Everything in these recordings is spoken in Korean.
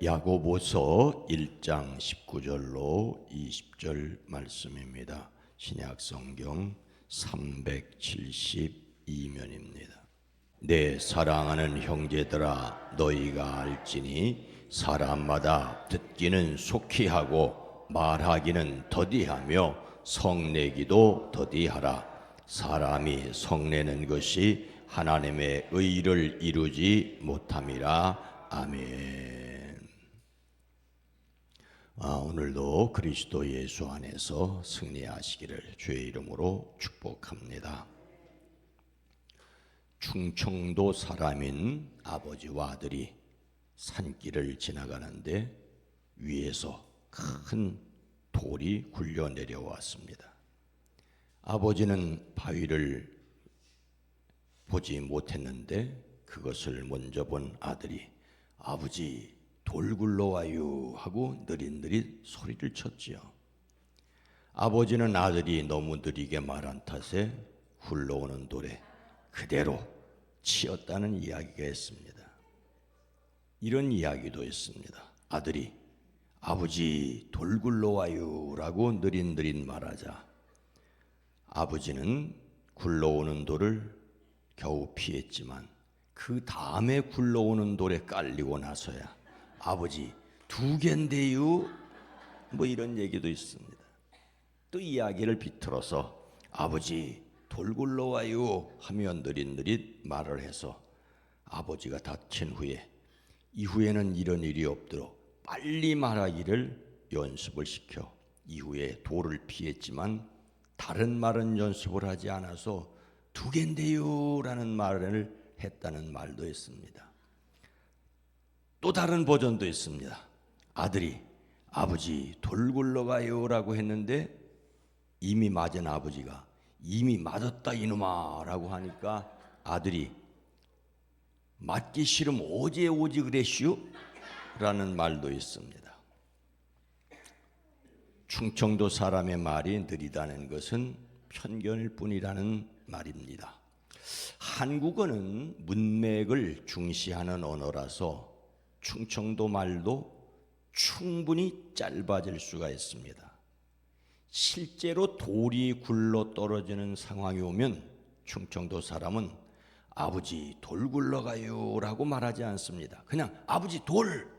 야고보서 1장 19절로 20절 말씀입니다. 신약성경 372면입니다. 내 사랑하는 형제들아, 너희가 알지니 사람마다 듣기는 속히 하고 말하기는 더디하며 성내기도 더디하라. 사람이 성내는 것이 하나님의 의를 이루지 못함이라. 아멘. 오늘도 그리스도 예수 안에서 승리하시기를 주의 이름으로 축복합니다. 충청도 사람인 아버지와 아들이 산길을 지나가는데 위에서 큰 돌이 굴려 내려왔습니다. 아버지는 바위를 보지 못했는데 그것을 먼저 본 아들이 아버지 돌 굴러와요 하고 느릿느릿 소리를 쳤지요. 아버지는 아들이 너무 느리게 말한 탓에 굴러오는 돌에 그대로 치였다는 이야기가 있습니다. 이런 이야기도 있습니다. 아들이 아버지 돌 굴러와요 라고 느릿느릿 말하자 아버지는 굴러오는 돌을 겨우 피했지만 그 다음에 굴러오는 돌에 깔리고 나서야 아버지 두 개인데요 뭐 이런 얘기도 있습니다. 또 이야기를 비틀어서 아버지 돌 굴러와요 하며 느릿느릿 말을 해서 아버지가 다친 후에 이후에는 이런 일이 없도록 빨리 말하기를 연습을 시켜 이후에 돌을 피했지만 다른 말은 연습을 하지 않아서 두 개인데요 라는 말을 했다는 말도 있습니다. 또 다른 버전도 있습니다. 아들이 아버지 돌 굴러가요 라고 했는데 이미 맞은 아버지가 이미 맞았다 이놈아 라고 하니까 아들이 맞기 싫으면 어제 오지 그랬슈? 라는 말도 있습니다. 충청도 사람의 말이 느리다는 것은 편견일 뿐이라는 말입니다. 한국어는 문맥을 중시하는 언어라서 충청도 말도 충분히 짧아질 수가 있습니다. 실제로 돌이 굴러 떨어지는 상황이 오면 충청도 사람은 아버지 돌 굴러가요 라고 말하지 않습니다. 그냥 아버지 돌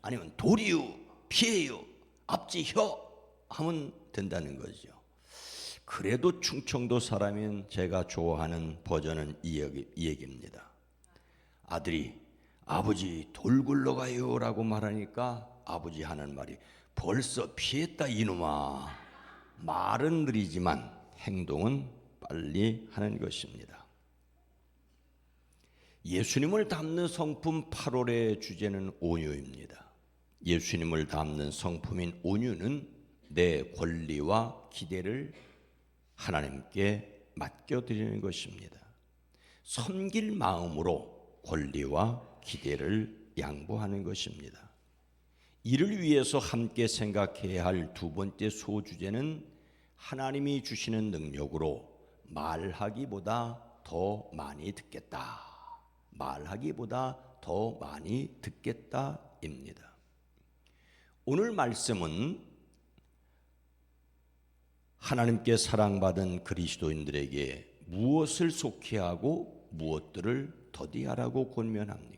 아니면 돌이요 피해요 앞지 혀 하면 된다는 거죠. 그래도 충청도 사람인 제가 좋아하는 버전은 이 얘기입니다. 아들이 아버지 돌 굴러가요 라고 말하니까 아버지 하는 말이 벌써 피했다 이놈아. 말은 느리지만 행동은 빨리 하는 것입니다. 예수님을 담는 성품 8월의 주제는 온유입니다. 예수님을 담는 성품인 온유는 내 권리와 기대를 하나님께 맡겨드리는 것입니다. 섬길 마음으로 권리와 기대를 양보하는 것입니다. 이를 위해서 함께 생각해야 할 두 번째 소주제는 하나님이 주시는 능력으로 말하기보다 더 많이 듣겠다. 말하기보다 더 많이 듣겠다입니다. 오늘 말씀은 하나님께 사랑받은 그리스도인들에게 무엇을 속히하고 무엇들을 더디하라고 권면합니까?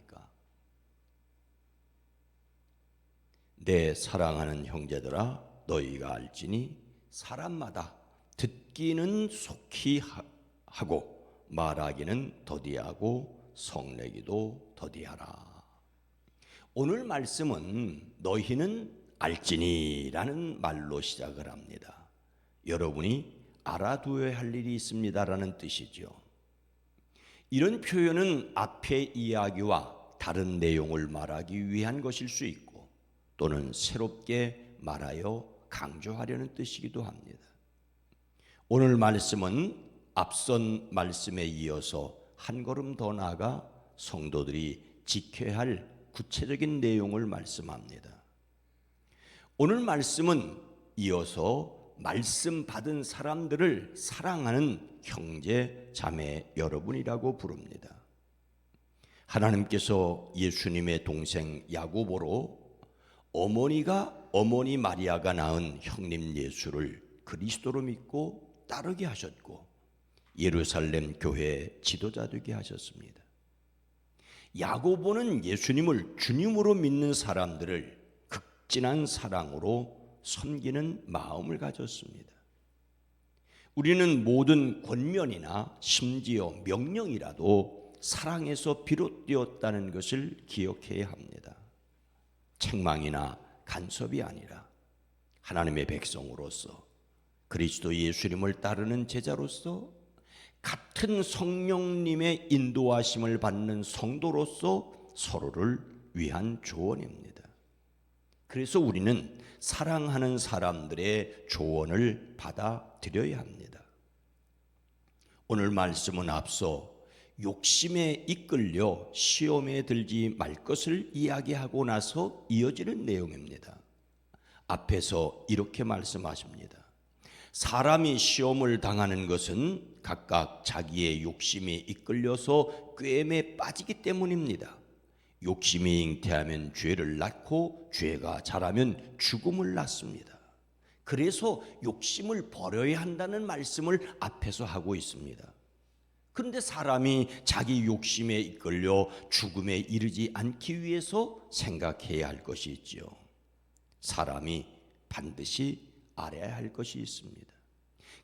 내 사랑하는 형제들아, 너희가 알지니 사람마다 듣기는 속히 하고 말하기는 더디하고 성내기도 더디하라. 오늘 말씀은 너희는 알지니라는 말로 시작을 합니다. 여러분이 알아두어야 할 일이 있습니다라는 뜻이죠. 이런 표현은 앞의 이야기와 다른 내용을 말하기 위한 것일 수 있고 또는 새롭게 말하여 강조하려는 뜻이기도 합니다. 오늘 말씀은 앞선 말씀에 이어서 한 걸음 더 나아가 성도들이 지켜야 할 구체적인 내용을 말씀합니다. 오늘 말씀은 이어서 말씀 받은 사람들을 사랑하는 형제 자매 여러분이라고 부릅니다. 하나님께서 예수님의 동생 야고보로 어머니 마리아가 낳은 형님 예수를 그리스도로 믿고 따르게 하셨고 예루살렘 교회 지도자 되게 하셨습니다. 야고보는 예수님을 주님으로 믿는 사람들을 극진한 사랑으로 섬기는 마음을 가졌습니다. 우리는 모든 권면이나 심지어 명령이라도 사랑에서 비롯되었다는 것을 기억해야 합니다. 책망이나 간섭이 아니라 하나님의 백성으로서 그리스도 예수님을 따르는 제자로서 같은 성령님의 인도하심을 받는 성도로서 서로를 위한 조언입니다. 그래서 우리는 사랑하는 사람들의 조언을 받아들여야 합니다. 오늘 말씀은 앞서 욕심에 이끌려 시험에 들지 말 것을 이야기하고 나서 이어지는 내용입니다. 앞에서 이렇게 말씀하십니다. 사람이 시험을 당하는 것은 각각 자기의 욕심에 이끌려서 꾀임에 빠지기 때문입니다. 욕심이 잉태하면 죄를 낳고 죄가 자라면 죽음을 낳습니다. 그래서 욕심을 버려야 한다는 말씀을 앞에서 하고 있습니다. 그런데 사람이 자기 욕심에 이끌려 죽음에 이르지 않기 위해서 생각해야 할 것이 있지요. 사람이 반드시 알아야 할 것이 있습니다.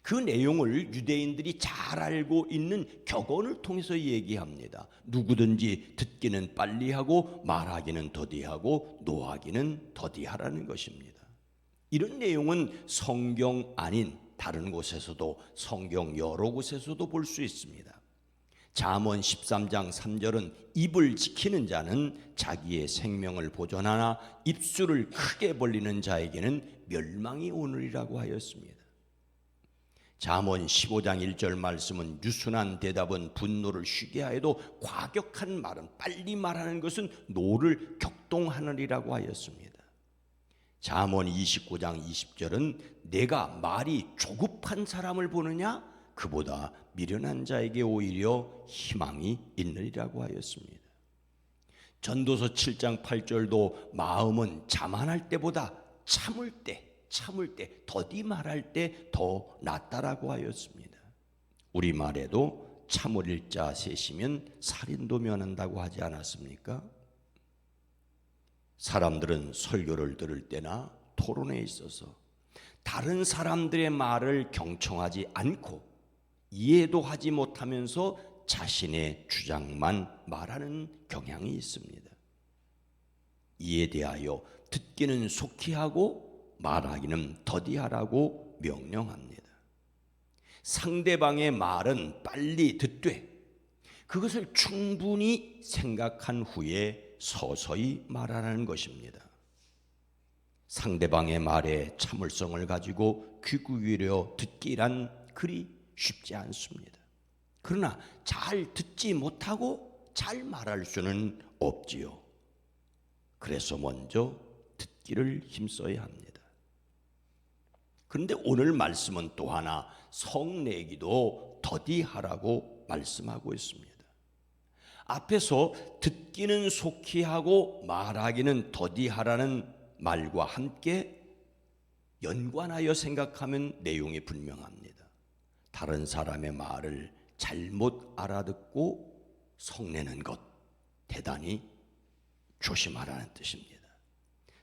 그 내용을 유대인들이 잘 알고 있는 격언을 통해서 얘기합니다. 누구든지 듣기는 빨리 하고 말하기는 더디하고 노하기는 더디하라는 것입니다. 이런 내용은 성경 아닌 다른 곳에서도 성경 여러 곳에서도 볼 수 있습니다. 잠언 13장 3절은 입을 지키는 자는 자기의 생명을 보존하나 입술을 크게 벌리는 자에게는 멸망이 오느리라고 하였습니다. 잠언 15장 1절 말씀은 유순한 대답은 분노를 쉬게 하여도 과격한 말은 빨리 말하는 것은 노를 격동하느리라고 하였습니다. 잠언 29장 20절은 내가 말이 조급한 사람을 보느냐? 그보다 미련한 자에게 오히려 희망이 있느니라고 하였습니다. 전도서 7장 8절도 마음은 자만할 때보다 참을 때 더디 말할 때 더 낫다라고 하였습니다. 우리말에도 참을 자 셋이면 살인도 면한다고 하지 않았습니까? 사람들은 설교를 들을 때나 토론에 있어서 다른 사람들의 말을 경청하지 않고 이해도 하지 못하면서 자신의 주장만 말하는 경향이 있습니다. 이에 대하여 듣기는 속히 하고 말하기는 더디하라고 명령합니다. 상대방의 말은 빨리 듣되 그것을 충분히 생각한 후에 서서히 말하라는 것입니다. 상대방의 말에 참을성을 가지고 귀 기울여 듣기란 그리 쉽지 않습니다. 그러나 잘 듣지 못하고 잘 말할 수는 없지요. 그래서 먼저 듣기를 힘써야 합니다. 그런데 오늘 말씀은 또 하나 성내기도 더디하라고 말씀하고 있습니다. 앞에서 듣기는 속히 하고 말하기는 더디하라는 말과 함께 연관하여 생각하면 내용이 분명합니다. 다른 사람의 말을 잘못 알아듣고 성내는 것 대단히 조심하라는 뜻입니다.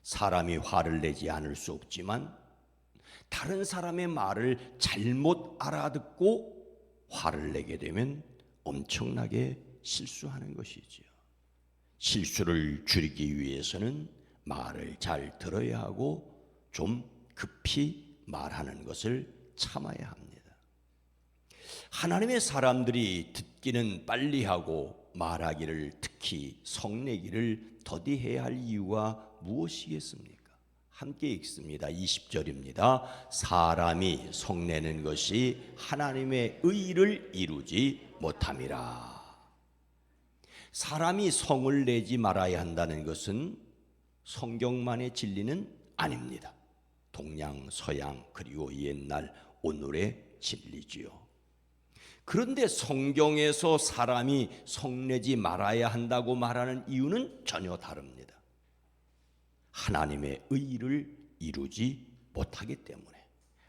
사람이 화를 내지 않을 수 없지만 다른 사람의 말을 잘못 알아듣고 화를 내게 되면 엄청나게 실수하는 것이지요. 실수를 줄이기 위해서는 말을 잘 들어야 하고 좀 급히 말하는 것을 참아야 합니다. 하나님의 사람들이 듣기는 빨리 하고 말하기를 특히 성내기를 더디해야 할 이유가 무엇이겠습니까? 함께 읽습니다. 20절입니다. 사람이 성내는 것이 하나님의 의를 이루지 못함이라. 사람이 성을 내지 말아야 한다는 것은 성경만의 진리는 아닙니다. 동양, 서양, 그리고 옛날, 오늘의 진리지요. 그런데 성경에서 사람이 성내지 말아야 한다고 말하는 이유는 전혀 다릅니다. 하나님의 의를 이루지 못하기 때문에,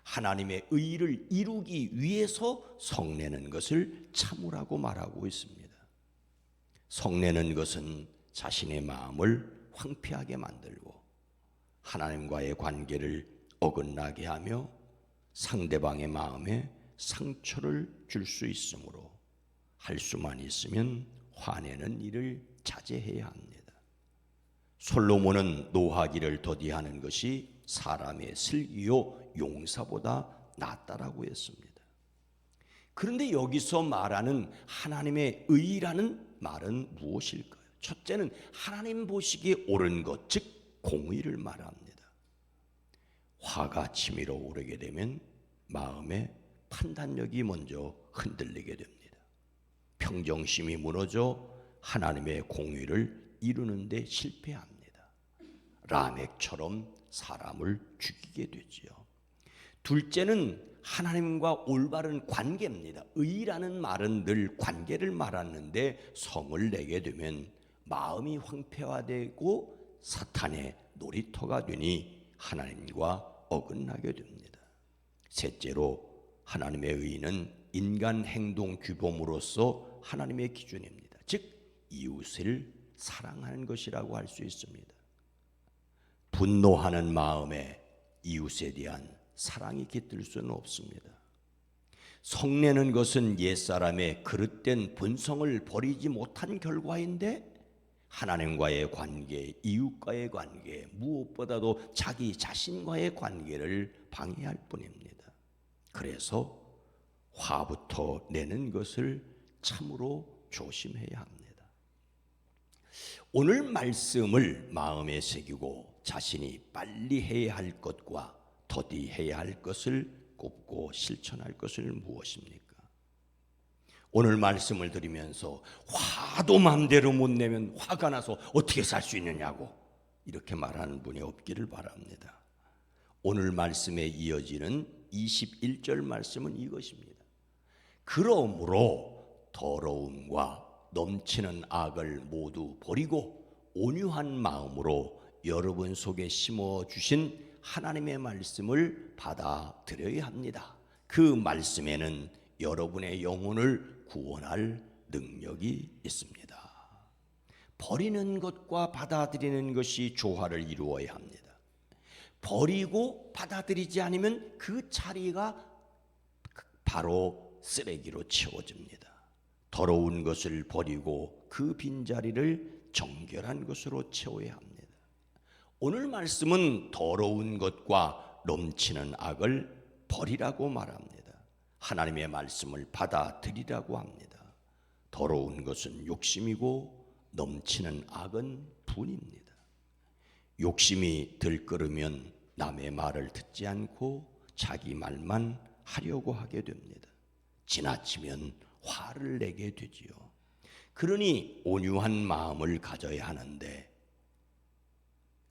하나님의 의를 이루기 위해서 성내는 것을 참으라고 말하고 있습니다. 성내는 것은 자신의 마음을 황폐하게 만들고 하나님과의 관계를 어긋나게 하며 상대방의 마음에 상처를 줄 수 있으므로 할 수만 있으면 화내는 일을 자제해야 합니다. 솔로몬은 노하기를 더디하는 것이 사람의 슬기요 용사보다 낫다라고 했습니다. 그런데 여기서 말하는 하나님의 의라는 말은 무엇일까요? 첫째는 하나님 보시기에 옳은 것, 즉 공의를 말합니다. 화가 치밀어 오르게 되면 마음의 판단력이 먼저 흔들리게 됩니다. 평정심이 무너져 하나님의 공의를 이루는 데 실패합니다. 라멕처럼 사람을 죽이게 되지요. 둘째는 하나님과 올바른 관계입니다. 의라는 말은 늘 관계를 말하는데 성을 내게 되면 마음이 황폐화되고 사탄의 놀이터가 되니 하나님과 어긋나게 됩니다. 셋째로 하나님의 의는 인간 행동 규범으로서 하나님의 기준입니다. 즉 이웃을 사랑하는 것이라고 할 수 있습니다. 분노하는 마음에 이웃에 대한 사랑이 깃들 수는 없습니다. 성내는 것은 옛사람의 그릇된 본성을 버리지 못한 결과인데 하나님과의 관계, 이웃과의 관계, 무엇보다도 자기 자신과의 관계를 방해할 뿐입니다. 그래서 화부터 내는 것을 참으로 조심해야 합니다. 오늘 말씀을 마음에 새기고 자신이 빨리 해야 할 것과 더디해야 할 것을 꼽고 실천할 것을 무엇입니까? 오늘 말씀을 드리면서 화도 마음대로 못 내면 화가 나서 어떻게 살 수 있느냐고 이렇게 말하는 분이 없기를 바랍니다. 오늘 말씀에 이어지는 21절 말씀은 이것입니다. 그러므로 더러움과 넘치는 악을 모두 버리고 온유한 마음으로 여러분 속에 심어주신 하나님의 말씀을 받아들여야 합니다. 그 말씀에는 여러분의 영혼을 구원할 능력이 있습니다. 버리는 것과 받아들이는 것이 조화를 이루어야 합니다. 버리고 받아들이지 않으면 그 자리가 바로 쓰레기로 채워집니다. 더러운 것을 버리고 그 빈자리를 정결한 것으로 채워야 합니다. 오늘 말씀은 더러운 것과 넘치는 악을 버리라고 말합니다. 하나님의 말씀을 받아들이라고 합니다. 더러운 것은 욕심이고 넘치는 악은 분입니다. 욕심이 들끓으면 남의 말을 듣지 않고 자기 말만 하려고 하게 됩니다. 지나치면 화를 내게 되지요. 그러니 온유한 마음을 가져야 하는데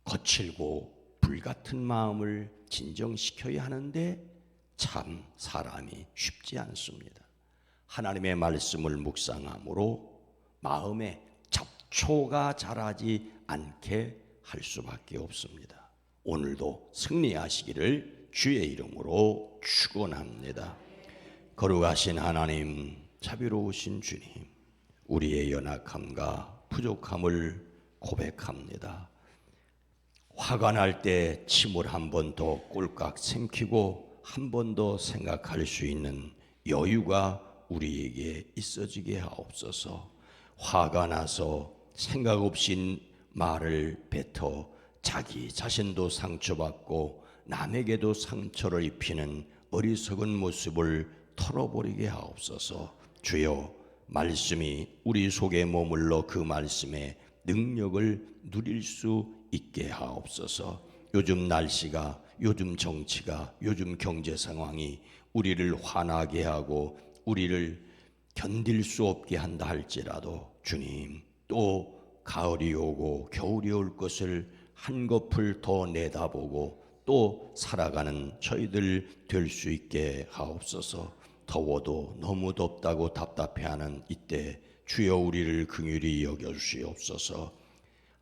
거칠고 불같은 마음을 진정시켜야 하는데 참 사람이 쉽지 않습니다. 하나님의 말씀을 묵상함으로 마음에 잡초가 자라지 않게 할 수밖에 없습니다. 오늘도 승리하시기를 주의 이름으로 축원합니다. 거룩하신 하나님, 자비로우신 주님, 우리의 연약함과 부족함을 고백합니다. 화가 날 때 침을 한 번 더 꼴깍 삼키고 한 번 더 생각할 수 있는 여유가 우리에게 있어지게 하옵소서. 화가 나서 생각 없이 말을 뱉어 자기 자신도 상처받고 남에게도 상처를 입히는 어리석은 모습을 털어버리게 하옵소서. 주여, 말씀이 우리 속에 머물러 그 말씀의 능력을 누릴 수 있게 하옵소서. 요즘 날씨가, 요즘 정치가, 요즘 경제 상황이 우리를 화나게 하고 우리를 견딜 수 없게 한다 할지라도 주님, 또 가을이 오고 겨울이 올 것을 한꺼풀 더 내다보고 또 살아가는 저희들 될 수 있게 하옵소서. 더워도 너무 덥다고 답답해하는 이때 주여 우리를 긍휼히 여겨주시옵소서.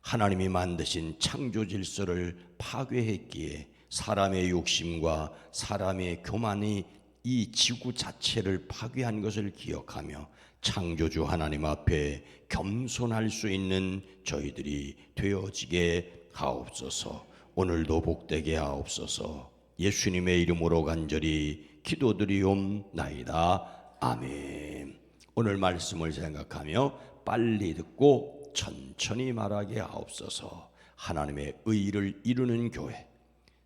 하나님이 만드신 창조 질서를 파괴했기에 사람의 욕심과 사람의 교만이 이 지구 자체를 파괴한 것을 기억하며 창조주 하나님 앞에 겸손할 수 있는 저희들이 되어지게 하옵소서. 오늘도 복되게 하옵소서. 예수님의 이름으로 간절히 기도드리옵나이다. 아멘. 오늘 말씀을 생각하며 빨리 듣고 천천히 말하게 하옵소서. 하나님의 의를 이루는 교회,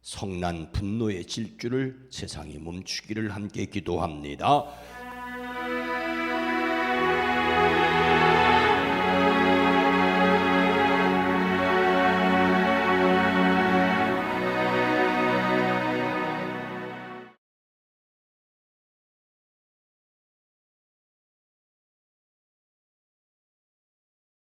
성난 분노의 질주를 세상이 멈추기를 함께 기도합니다.